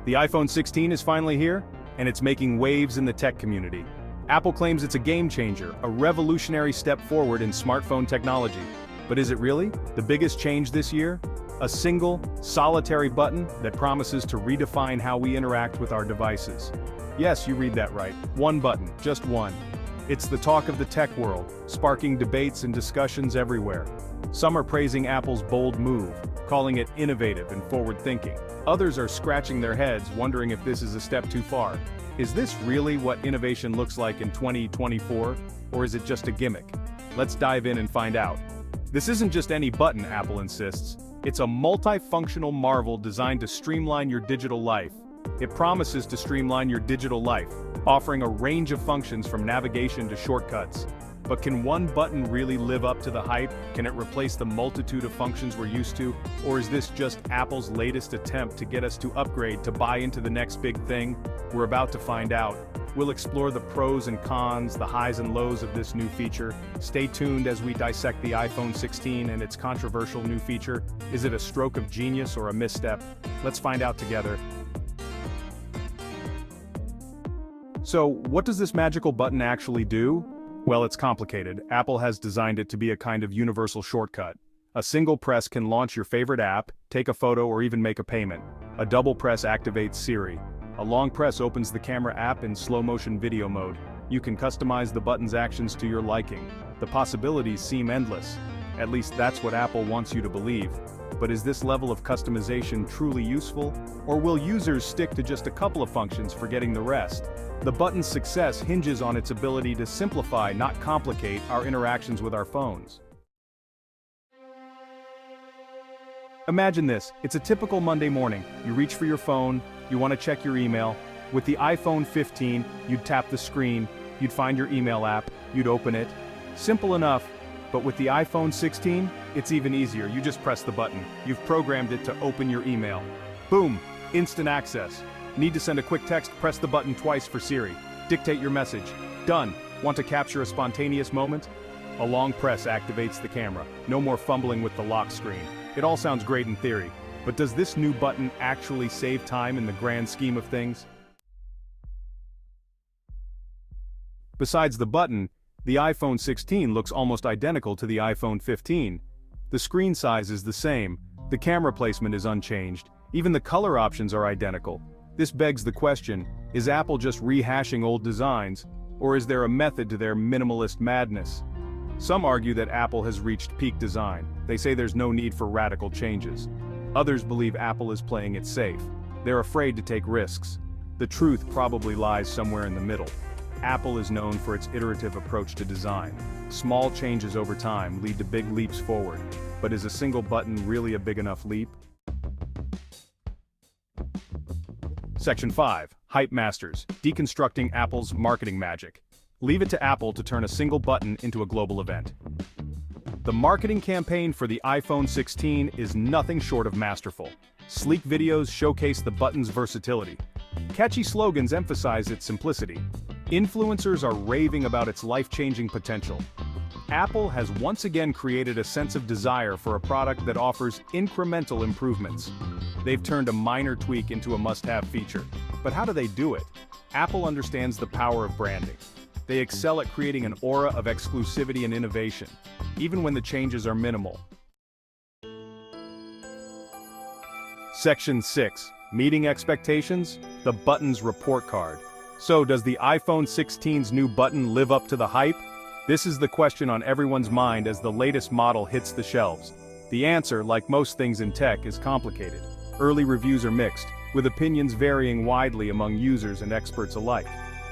The iPhone 16 is finally here, and it's making waves in the tech community. Apple claims it's a game changer, a revolutionary step forward in smartphone technology. But is it really? The biggest change this year? A single, solitary button that promises to redefine how we interact with our devices. Yes, you read that right. One button, just one. It's the talk of the tech world, sparking debates and discussions everywhere. Some are praising Apple's bold move, calling it innovative and forward-thinking. Others are scratching their heads, wondering if this is a step too far. Is this really what innovation looks like in 2024, or is it just a gimmick? Let's dive in and find out. This isn't just any button, Apple insists. It's a multifunctional marvel designed to streamline your digital life. It promises to streamline your digital life, offering a range of functions from navigation to shortcuts. But can one button really live up to the hype? Can it replace the multitude of functions we're used to? Or is this just Apple's latest attempt to get us to upgrade, to buy into the next big thing? We're about to find out. We'll explore the pros and cons, the highs and lows of this new feature. Stay tuned as we dissect the iPhone 16 and its controversial new feature. Is it a stroke of genius or a misstep? Let's find out together. So, what does this magical button actually do? Well, it's complicated. Apple has designed it to be a kind of universal shortcut. A single press can launch your favorite app, take a photo, or even make a payment. A double press activates Siri. A long press opens the camera app in slow-motion video mode. You can customize the button's actions to your liking. The possibilities seem endless. At least that's what Apple wants you to believe. But is this level of customization truly useful? Or will users stick to just a couple of functions, forgetting the rest? The button's success hinges on its ability to simplify, not complicate, our interactions with our phones. Imagine this, it's a typical Monday morning. You reach for your phone, you want to check your email. With the iPhone 15, you'd tap the screen, you'd find your email app, you'd open it. Simple enough, but with the iPhone 16, it's even easier. You just press the button. You've programmed it to open your email. Boom, instant access. Need to send a quick text? Press the button twice for Siri. Dictate your message. Done. Want to capture a spontaneous moment? A long press activates the camera. No more fumbling with the lock screen. It all sounds great in theory, but does this new button actually save time in the grand scheme of things? Besides the button, the iPhone 16 looks almost identical to the iPhone 15. The screen size is the same, the camera placement is unchanged, even the color options are identical. This begs the question, is Apple just rehashing old designs, or is there a method to their minimalist madness? Some argue that Apple has reached peak design. They say there's no need for radical changes. Others believe Apple is playing it safe. They're afraid to take risks. The truth probably lies somewhere in the middle. Apple is known for its iterative approach to design. Small changes over time lead to big leaps forward. But is a single button really a big enough leap? Section 5. Hype Masters. Deconstructing Apple's marketing magic. Leave it to Apple to turn a single button into a global event. The marketing campaign for the iPhone 16 is nothing short of masterful. Sleek videos showcase the button's versatility. Catchy slogans emphasize its simplicity. Influencers are raving about its life-changing potential. Apple has once again created a sense of desire for a product that offers incremental improvements. They've turned a minor tweak into a must-have feature. But how do they do it? Apple understands the power of branding. They excel at creating an aura of exclusivity and innovation, even when the changes are minimal. Section 6. Meeting expectations? The button's report card. So, does the iPhone 16's new button live up to the hype? This is the question on everyone's mind as the latest model hits the shelves. The answer, like most things in tech, is complicated. Early reviews are mixed, with opinions varying widely among users and experts alike.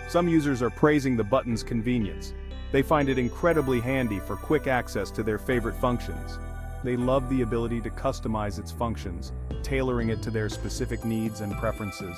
Some users are praising the button's convenience. They find it incredibly handy for quick access to their favorite functions. They love the ability to customize its functions, tailoring it to their specific needs and preferences.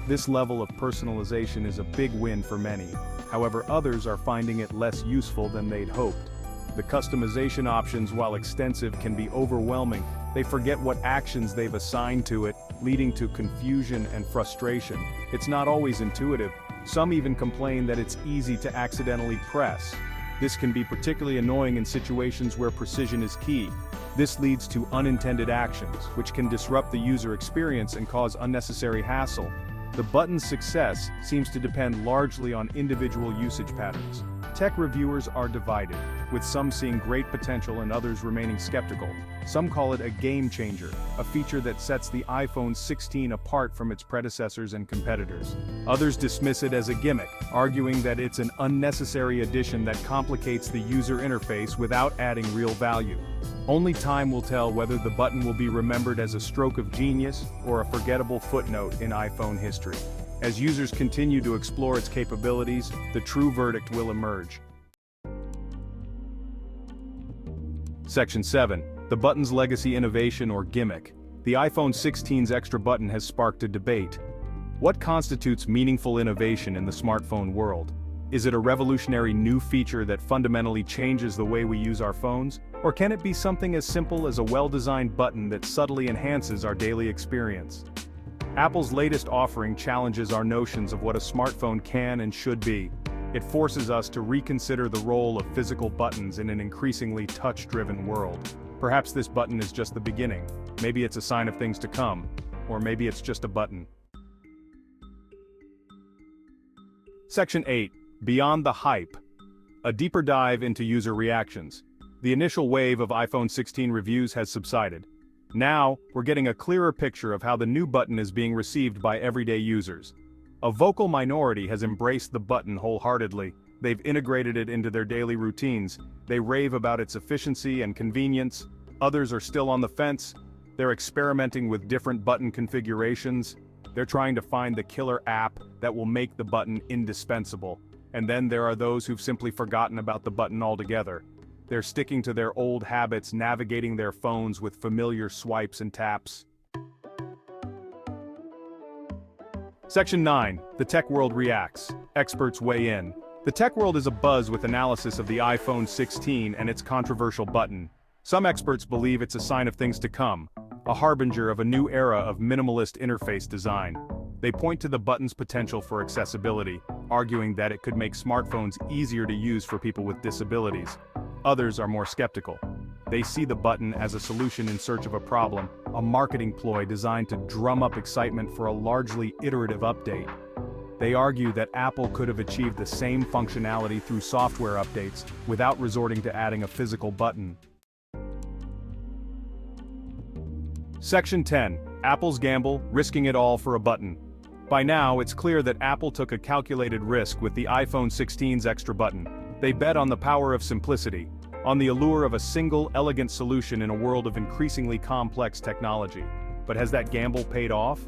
This level of personalization is a big win for many. However, others are finding it less useful than they'd hoped. The customization options, while extensive, can be overwhelming. They forget what actions they've assigned to it, leading to confusion and frustration. It's not always intuitive. Some even complain that it's easy to accidentally press. This can be particularly annoying in situations where precision is key. This leads to unintended actions, which can disrupt the user experience and cause unnecessary hassle. The button's success seems to depend largely on individual usage patterns. Tech reviewers are divided, with some seeing great potential and others remaining skeptical. Some call it a game changer, a feature that sets the iPhone 16 apart from its predecessors and competitors. Others dismiss it as a gimmick, arguing that it's an unnecessary addition that complicates the user interface without adding real value. Only time will tell whether the button will be remembered as a stroke of genius or a forgettable footnote in iPhone history. As users continue to explore its capabilities, the true verdict will emerge. Section 7. The button's legacy innovation or gimmick. The iPhone 16's extra button has sparked a debate. What constitutes meaningful innovation in the smartphone world? Is it a revolutionary new feature that fundamentally changes the way we use our phones? Or can it be something as simple as a well-designed button that subtly enhances our daily experience? Apple's latest offering challenges our notions of what a smartphone can and should be. It forces us to reconsider the role of physical buttons in an increasingly touch-driven world. Perhaps this button is just the beginning. Maybe it's a sign of things to come. Or maybe it's just a button. Section 8. Beyond the hype. A deeper dive into user reactions. The initial wave of iPhone 16 reviews has subsided. Now, we're getting a clearer picture of how the new button is being received by everyday users. A vocal minority has embraced the button wholeheartedly. They've integrated it into their daily routines. They rave about its efficiency and convenience. Others are still on the fence. They're experimenting with different button configurations. They're trying to find the killer app that will make the button indispensable. And then there are those who've simply forgotten about the button altogether. They're sticking to their old habits, navigating their phones with familiar swipes and taps. Section 9. The tech world reacts. Experts weigh in. The tech world is abuzz with analysis of the iPhone 16 and its controversial button. Some experts believe it's a sign of things to come, a harbinger of a new era of minimalist interface design. They point to the button's potential for accessibility, arguing that it could make smartphones easier to use for people with disabilities. Others are more skeptical. They see the button as a solution in search of a problem, a marketing ploy designed to drum up excitement for a largely iterative update. They argue that Apple could have achieved the same functionality through software updates without resorting to adding a physical button. Section 10. Apple's gamble, risking it all for a button. By now, it's clear that Apple took a calculated risk with the iPhone 16's extra button. They bet on the power of simplicity, on the allure of a single, elegant solution in a world of increasingly complex technology. But has that gamble paid off?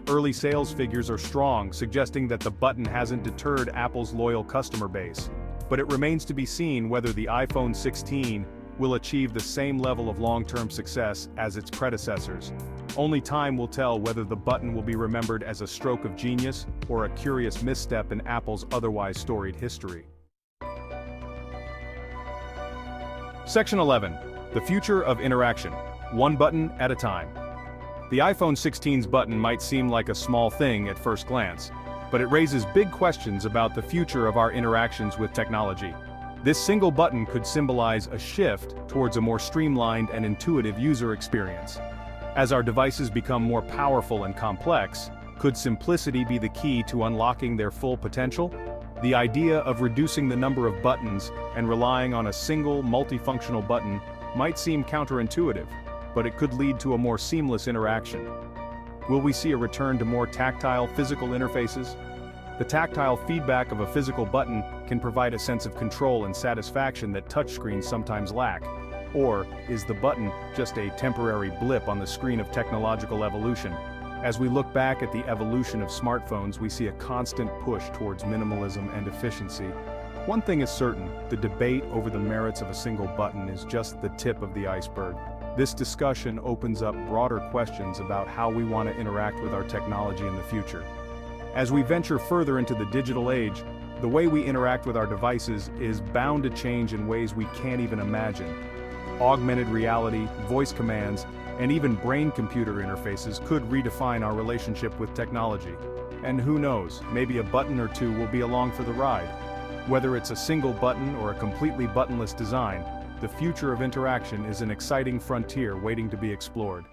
Early sales figures are strong, suggesting that the button hasn't deterred Apple's loyal customer base. But it remains to be seen whether the iPhone 16 will achieve the same level of long-term success as its predecessors. Only time will tell whether the button will be remembered as a stroke of genius or a curious misstep in Apple's otherwise storied history. Section 11. The future of interaction. One button at a time. The iPhone 16's button might seem like a small thing at first glance, but it raises big questions about the future of our interactions with technology. This single button could symbolize a shift towards a more streamlined and intuitive user experience. As our devices become more powerful and complex, could simplicity be the key to unlocking their full potential? The idea of reducing the number of buttons and relying on a single, multifunctional button might seem counterintuitive, but it could lead to a more seamless interaction. Will we see a return to more tactile, physical interfaces? The tactile feedback of a physical button can provide a sense of control and satisfaction that touchscreens sometimes lack. Or is the button just a temporary blip on the screen of technological evolution? As we look back at the evolution of smartphones, we see a constant push towards minimalism and efficiency. One thing is certain, the debate over the merits of a single button is just the tip of the iceberg. This discussion opens up broader questions about how we want to interact with our technology in the future. As we venture further into the digital age, the way we interact with our devices is bound to change in ways we can't even imagine. Augmented reality, voice commands, and even brain-computer interfaces could redefine our relationship with technology. And who knows, maybe a button or two will be along for the ride. Whether it's a single button or a completely buttonless design, the future of interaction is an exciting frontier waiting to be explored.